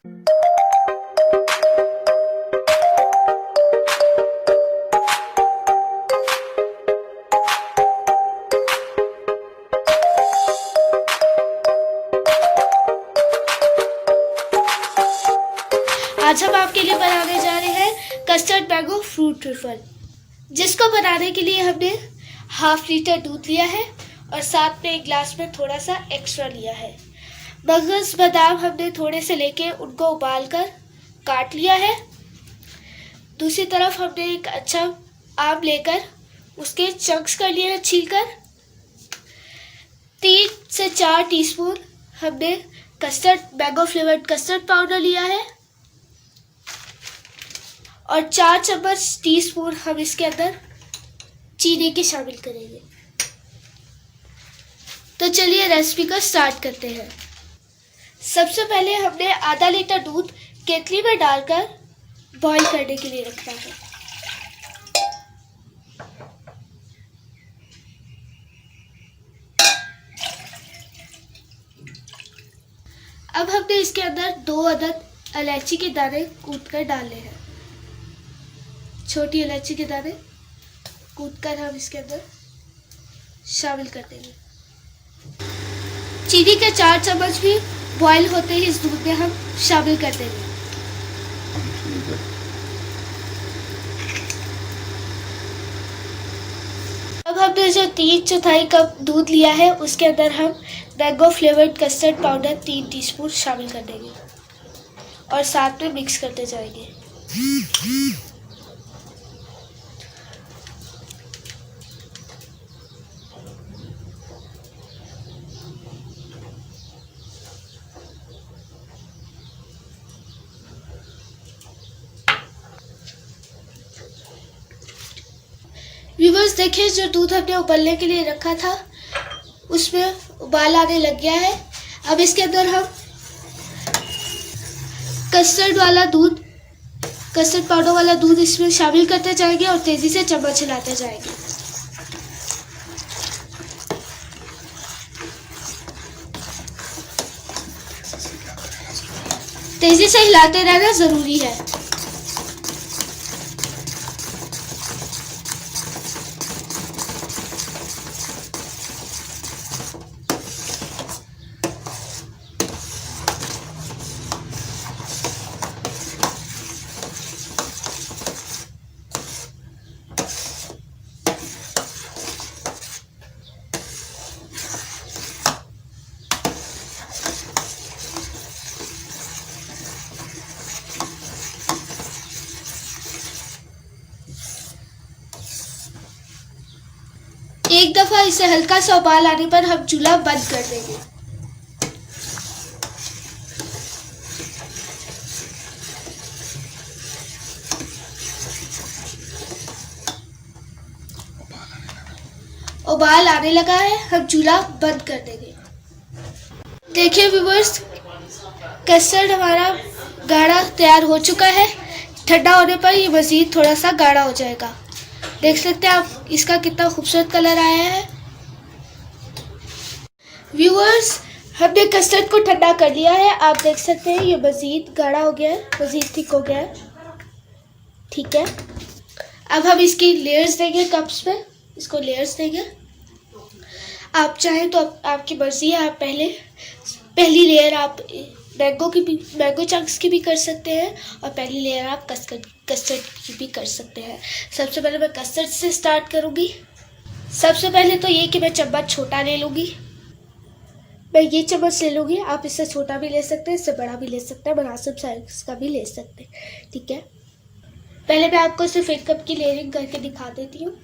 आज हम आपके लिए बनाने जा रहे हैं कस्टर्ड मैंगो फ्रूट ट्रिफल, जिसको बनाने के लिए हमने ½ लीटर दूध लिया है और साथ में 1 गिलास में थोड़ा सा एक्स्ट्रा लिया है। मगज बादाम हमने थोड़े से लेके उनको उबाल कर काट लिया है। दूसरी तरफ हमने एक अच्छा आम लेकर उसके चंक्स कर लिए हैं छीलकर। 3 से 4 टीस्पून हमने custard mango flavoured custard powder लिया है और 4 चम्मच टीस्पून हम इसके अंदर चीनी के शामिल करेंगे। तो चलिए रेसिपी को स्टार्ट करते हैं। सबसे पहले हमने ½ लीटर दूध केतली में डालकर बॉईल करने के लिए रखना है। अब हमने इसके अंदर 2 अदद इलायची के दाने कूट कर डालने हैं। छोटी इलायची के दाने कूट कर हम इसके अंदर शामिल कर देंगे। चीनी के 4 चम्मच भी बॉईल होते ही इस दूध में हम शामिल कर देंगे। अब हमने जो 3/4 कप दूध लिया है उसके अंदर हम mango flavoured custard powder 3 teaspoon शामिल कर देंगे और साथ में मिक्स करते जाएंगे। व्यूअर्स देखिए, जो दूध हमने उबलने के लिए रखा था उसमें उबाल आने लग गया है। अब इसके अंदर हम कस्टर्ड पाउडर वाला दूध इसमें शामिल करते जाएंगे और तेजी से चम्मच हिलाते जाएंगे। तेजी से हिलाते रहना जरूरी है। एक दफा इसे हल्का सा उबाल आने पर हम चूल्हा बंद कर देंगे। उबाल आने लगा है, हम चूल्हा बंद कर देंगे। देखिए व्यूअर्स, कस्टर्ड हमारा गाढ़ा तैयार हो चुका है। ठंडा होने पर ये मज़ीद थोड़ा सा गाढ़ा हो जाएगा। देख सकते हैं आप इसका कितना खूबसूरत कलर आया है। व्यूअर्स, हमने कस्टर्ड को ठंडा कर लिया है। आप देख सकते हैं ये मज़ीद गाढ़ा हो गया है, मज़ीद थिक हो गया है। ठीक है, अब हम इसकी लेयर्स देंगे कप्स में। इसको लेयर्स देंगे। आप चाहें तो आपकी मर्जी है, आप पहली लेयर आप मैंगो चंक्स की भी कर सकते हैं और पहली लेयर आप कस्टर्ड की भी कर सकते हैं। सबसे पहले मैं कस्टर्ड से स्टार्ट करूँगी। सबसे पहले तो ये कि मैं चम्मच छोटा ले लूँगी। मैं ये चम्मच ले लूँगी। आप इससे छोटा भी ले सकते हैं, इससे बड़ा भी ले सकते हैं, मुनासिब साइज का भी ले सकते हैं। ठीक है, पहले मैं आपको सिर्फ 1 कप की लेयरिंग करके दिखा देती हूँ।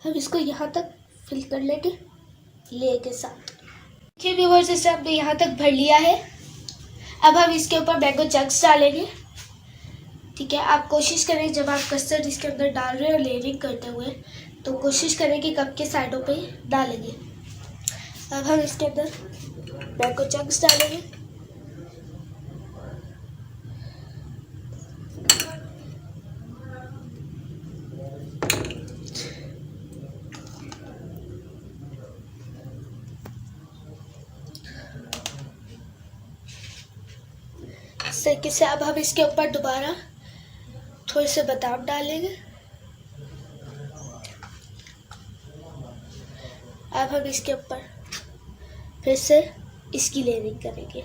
हम इसको यहाँ तक फिल कर लेंगे ले के साथ। देखिए व्यूअर्स, इसे हमने यहाँ तक भर लिया है। अब हम इसके ऊपर मैंगो चंक्स डालेंगे। ठीक है, आप कोशिश करें जब आप कस्टर्ड इसके अंदर डाल रहे हैं और लेयरिंग करते हुए, तो कोशिश करें कि कप के साइडों पे डालेंगे। अब हम इसके अंदर मैंगो चंक्स डालेंगे। तरीके से। अब हम इसके ऊपर दोबारा थोड़े से बादाम डालेंगे। अब हम इसके ऊपर फिर से इसकी लेयरिंग करेंगे।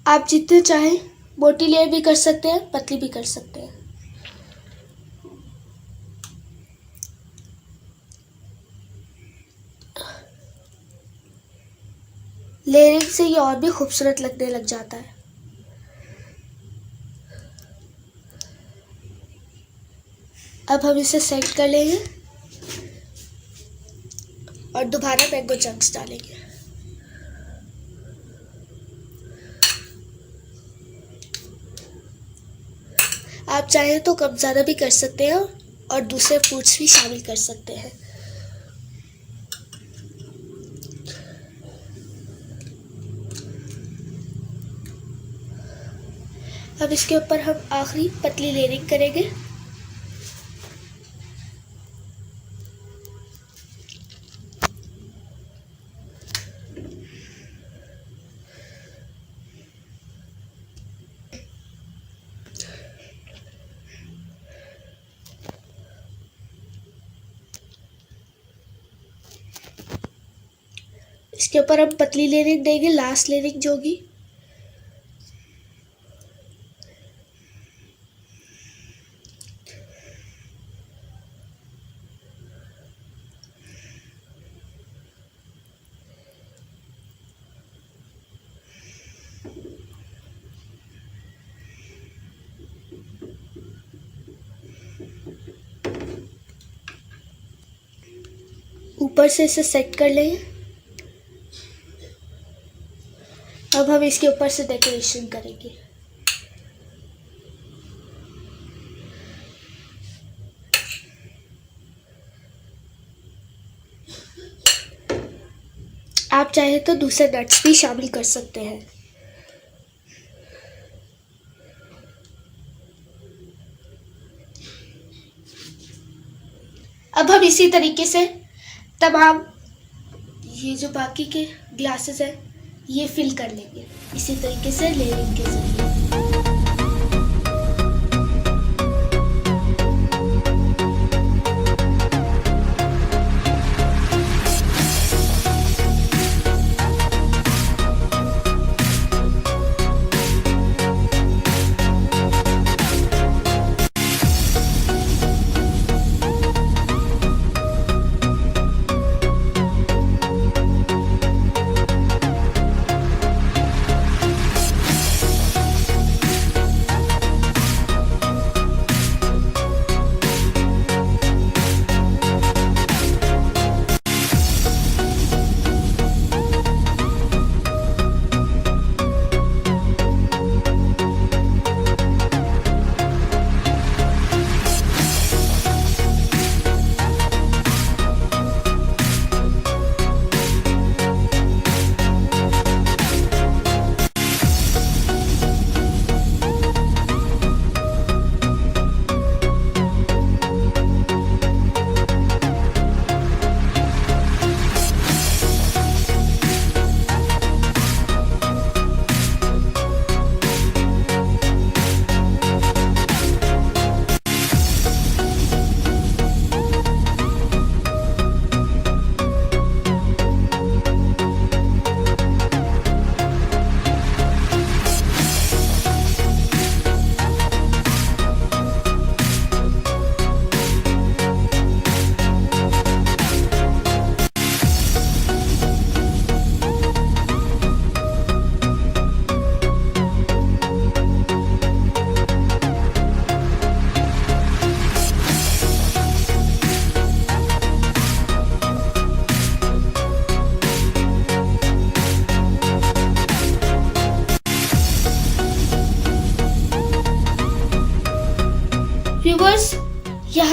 आप जितने चाहें मोटी लेयर भी कर सकते हैं, पतली भी कर सकते हैं। लेयरिंग से ये और भी खूबसूरत लगने लग जाता है। अब हम इसे सेट कर लेंगे और दोबारा मैंगो चंक्स डालेंगे। आप चाहें तो कम ज़्यादा भी कर सकते हैं और दूसरे फ्रूट्स भी शामिल कर सकते हैं। अब इसके ऊपर हम आखिरी पतली लेयरिंग करेंगे। इसके ऊपर हम पतली लेयरिंग देंगे, लास्ट लेयरिंग जो होगी। ऊपर से इसे सेट कर लेंगे। अब हम इसके ऊपर से डेकोरेशन करेंगे। आप चाहे तो दूसरे नट्स भी शामिल कर सकते हैं। अब हम इसी तरीके से तमाम ये जो बाकी के ग्लासेस हैं ये फिल कर लेंगे इसी तरीके से लेयरिंग के जरिए।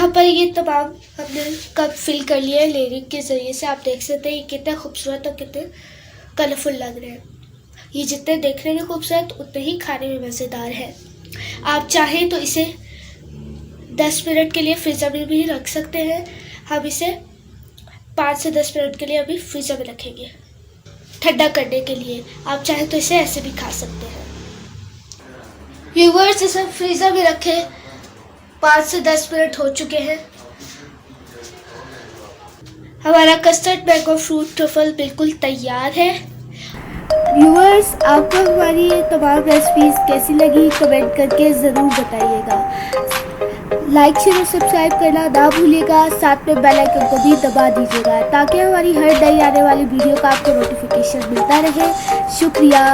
यहाँ पर ये तमाम हमने कप फिल कर लिए हैं लेयरिंग के ज़रिए से। आप देख सकते हैं ये कितने खूबसूरत और कितने कलरफुल लग रहे हैं। ये जितने देखने में खूबसूरत उतने ही खाने में मज़ेदार है। आप चाहें तो इसे 10 मिनट के लिए फ्रीज़र में भी रख सकते हैं। हम इसे 5 से 10 मिनट के लिए अभी फ्रीज़र में रखेंगे ठंडा करने के लिए। आप चाहें तो इसे ऐसे भी खा सकते हैं। व्यूअर्स, इसे फ्रीज़र में रखे 5 से 10 मिनट हो चुके हैं। हमारा कस्टर्ड मैंगो फ्रूट ट्रफल बिल्कुल तैयार है। व्यूअर्स, आपको हमारी ये तमाम रेसिपीज़ कैसी लगी कमेंट करके ज़रूर बताइएगा। लाइक शेयर और सब्सक्राइब करना ना भूलिएगा। साथ में बेल आइकन को भी दबा दीजिएगा ताकि हमारी हर नई आने वाली वीडियो का आपको नोटिफिकेशन मिलता रहे। शुक्रिया।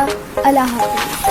अल्लाह हाफ़िज़।